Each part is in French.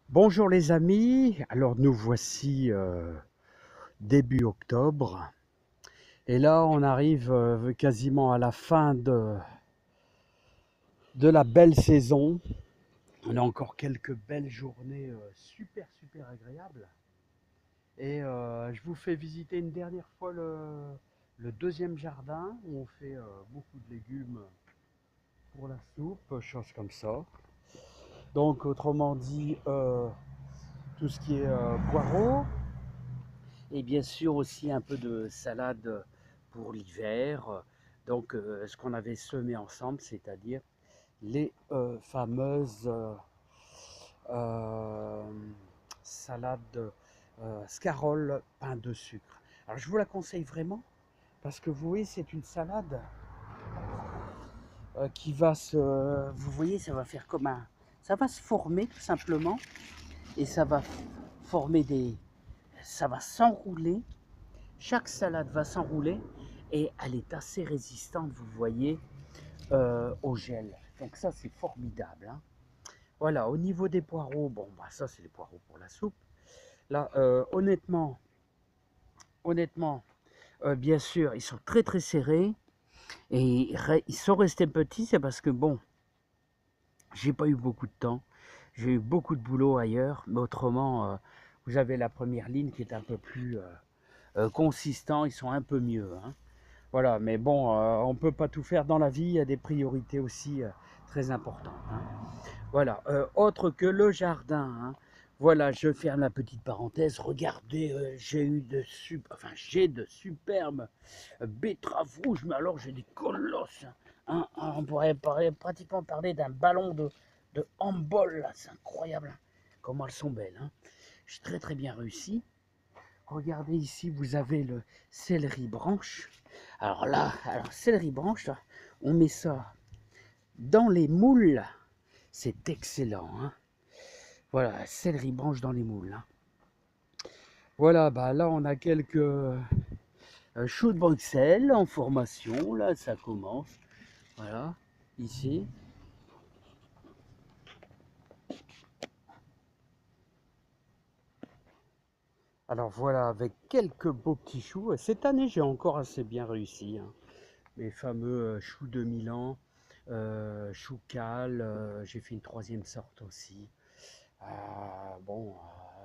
Bonjour les amis, alors nous voici début octobre et là on arrive quasiment à la fin de la belle saison. On a encore quelques belles journées super agréables et je vous fais visiter une dernière fois le deuxième jardin où on fait beaucoup de légumes pour la soupe, choses comme ça. Donc autrement dit tout ce qui est poireaux. Et bien sûr aussi un peu de salade pour l'hiver. Donc ce qu'on avait semé ensemble, c'est-à-dire les fameuses euh, salades scarole pain de sucre. Alors je vous la conseille vraiment parce que vous voyez c'est une salade qui va se, vous voyez ça va faire comme un, ça va se former tout simplement et ça va former des, ça va s'enrouler. Chaque salade va s'enrouler et elle est assez résistante, vous voyez, au gel. Donc ça, c'est formidable, hein. Voilà, au niveau des poireaux, bon, bah ça, c'est les poireaux pour la soupe. Là, honnêtement, bien sûr, ils sont très serrés et ils sont restés petits, c'est parce que, bon, j'ai pas eu beaucoup de temps. J'ai eu beaucoup de boulot ailleurs, mais autrement, vous avez la première ligne qui est un peu plus consistant, ils sont un peu mieux, hein. Voilà, mais bon, on ne peut pas tout faire dans la vie, il y a des priorités aussi très importantes, hein. Voilà, autre que le jardin, hein. Voilà, je ferme la petite parenthèse. Regardez, j'ai de superbes betteraves rouges, mais alors j'ai des colosses, hein. On pourrait pratiquement parler d'un ballon de handball, là. C'est incroyable, hein, comment elles sont belles, hein. J'ai très bien réussi. Regardez ici, vous avez le céleri branche. Alors là, céleri branche, là, on met ça dans les moules. C'est excellent, hein. Voilà, céleri branche dans les moules, hein. Voilà, bah là on a quelques choux de Bruxelles en formation. Là, ça commence. Voilà, ici. Alors voilà, avec quelques beaux petits choux. Cette année, j'ai encore assez bien réussi, hein. Mes fameux choux de Milan, choux cal. J'ai fait une troisième sorte aussi. Bon,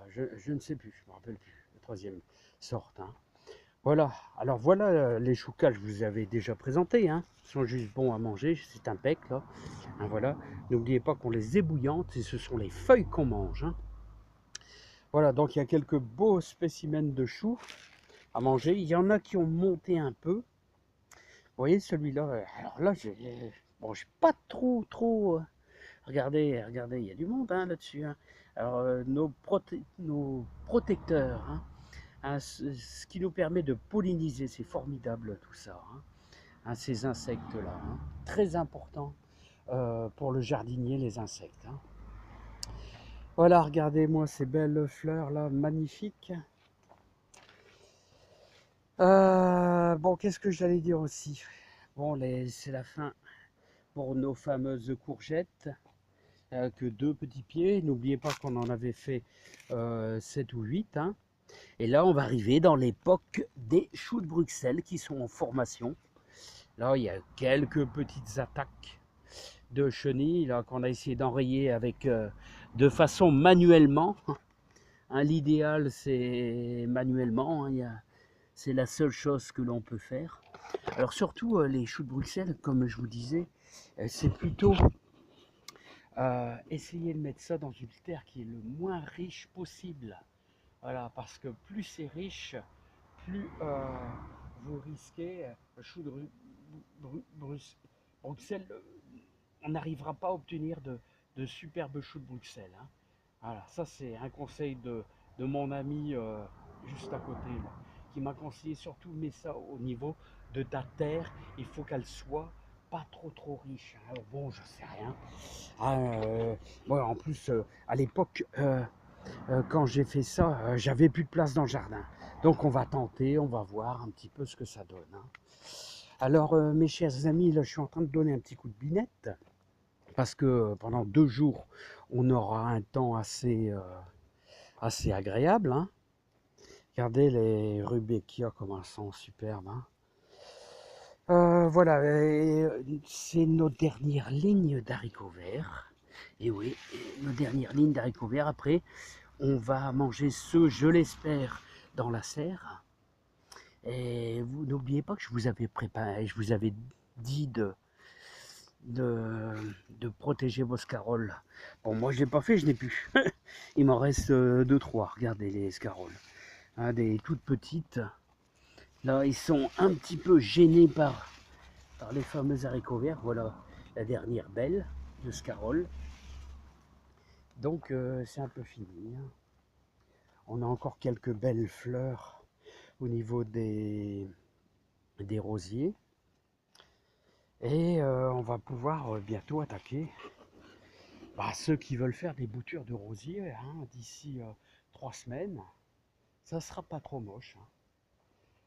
je ne sais plus, je me rappelle plus, la troisième sorte, hein. Voilà, alors voilà les choucas, je vous avais déjà présentés, hein. Ils sont juste bons à manger, c'est impec là, hein, voilà. N'oubliez pas qu'on les ébouillante et ce sont les feuilles qu'on mange, hein. Voilà, donc il y a quelques beaux spécimens de choux à manger. Il y en a qui ont monté un peu. Vous voyez celui-là, alors là, j'ai pas trop. Regardez, il y a du monde, hein, là-dessus, hein. Alors, nos protecteurs, hein, ce qui nous permet de polliniser, c'est formidable tout ça, hein, hein, ces insectes-là, hein. Très important pour le jardinier, les insectes, hein. Voilà, regardez-moi ces belles fleurs-là, magnifiques. Bon, qu'est-ce que j'allais dire aussi? Bon, c'est la fin pour nos fameuses courgettes. Que deux petits pieds. N'oubliez pas qu'on en avait fait 7 ou 8, hein. Et là, on va arriver dans l'époque des choux de Bruxelles qui sont en formation. Là, il y a quelques petites attaques de chenilles là, qu'on a essayé d'enrayer avec, de façon manuellement, hein. L'idéal, c'est manuellement, hein, c'est la seule chose que l'on peut faire. Alors surtout, les choux de Bruxelles, comme je vous disais, c'est plutôt essayer de mettre ça dans une terre qui est le moins riche possible. Voilà, parce que plus c'est riche, plus vous risquez, le chou de Bruxelles, on n'arrivera pas à obtenir de superbes choux de Bruxelles, hein. Voilà, ça c'est un conseil de mon ami juste à côté, là, qui m'a conseillé surtout, mets ça au niveau de ta terre, il faut qu'elle soit pas trop riche, hein. Alors bon, je sais rien. Moi, en plus, à l'époque, quand j'ai fait ça, j'avais plus de place dans le jardin. Donc on va tenter, on va voir un petit peu ce que ça donne, hein. Alors mes chers amis, là je suis en train de donner un petit coup de binette. parce que pendant 2 jours, on aura un temps assez agréable, hein. Regardez les rudbeckia comme elles sont superbes, hein. Voilà, c'est nos dernières lignes d'haricots verts. Et oui, nos dernières lignes d'haricots verts. Après, on va manger ceux, je l'espère, dans la serre. Et vous n'oubliez pas que je vous avais préparé, je vous avais dit de, de protéger vos scaroles. Bon, moi je l'ai pas fait, je n'ai plus. Il m'en reste 2-3. Regardez les scaroles, hein, des toutes petites. Là, ils sont un petit peu gênés par les fameux haricots verts. Voilà la dernière belle de scarole. Donc c'est un peu fini, hein. On a encore quelques belles fleurs au niveau des rosiers. Et on va pouvoir bientôt attaquer ceux qui veulent faire des boutures de rosiers, hein, d'ici 3 semaines. Ça sera pas trop moche, hein.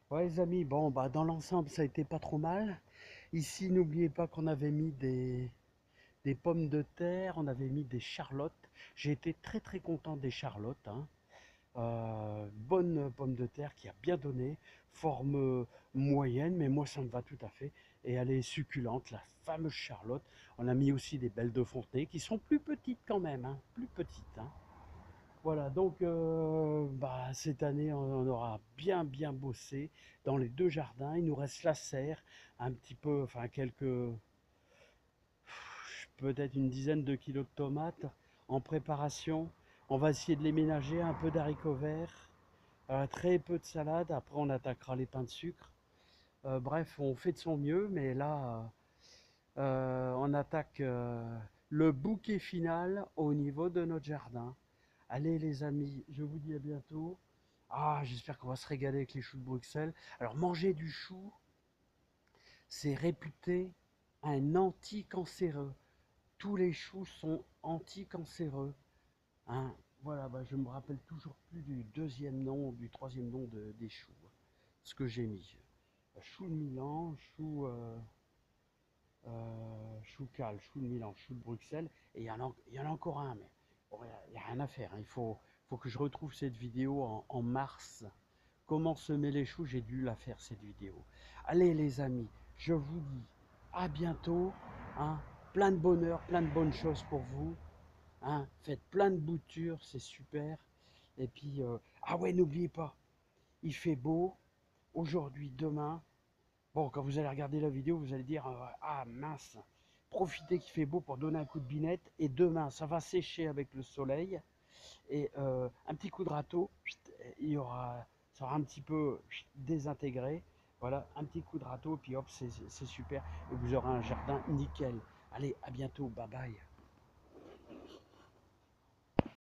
Ouais les amis, bon dans l'ensemble ça a été pas trop mal. Ici n'oubliez pas qu'on avait mis des pommes de terre, on avait mis des charlottes. J'ai été très très content des charlottes, hein. Bonne pomme de terre qui a bien donné, forme moyenne, mais moi ça me va tout à fait. Et elle est succulente, la fameuse charlotte. On a mis aussi des belles de Fontenay qui sont plus petites quand même, hein, plus petites, hein. Voilà, donc cette année on aura bien bossé dans les 2 jardins. Il nous reste la serre, un petit peu, enfin quelques, peut-être une dizaine de kilos de tomates en préparation. On va essayer de les ménager, un peu d'haricots verts, très peu de salade. Après, on attaquera les pains de sucre. Bref, on fait de son mieux, mais là, on attaque le bouquet final au niveau de notre jardin. Allez les amis, je vous dis à bientôt. Ah, j'espère qu'on va se régaler avec les choux de Bruxelles. Alors, manger du chou, c'est réputé un anti-cancéreux. Tous les choux sont anti-cancéreux, hein. Voilà, je me rappelle toujours plus du deuxième nom ou du troisième nom des choux, ce que j'ai mis. Chou de Milan, chou cal, chou de Milan, chou de Bruxelles, et il y en a encore un, mais bon, il n'y a rien à faire, hein. Faut que je retrouve cette vidéo en mars. Comment semer les choux, j'ai dû la faire cette vidéo. Allez les amis, je vous dis à bientôt, hein. Plein de bonheur, plein de bonnes choses pour vous, hein. Faites plein de boutures, c'est super. Et puis, ah ouais, n'oubliez pas, il fait beau aujourd'hui, demain. Bon, quand vous allez regarder la vidéo, vous allez dire ah mince, profitez qu'il fait beau pour donner un coup de binette. Et demain, ça va sécher avec le soleil. Et un petit coup de râteau, il y aura, ça aura un petit peu désintégré. Voilà, un petit coup de râteau, puis hop, c'est super. Et vous aurez un jardin nickel. Allez, à bientôt, bye bye.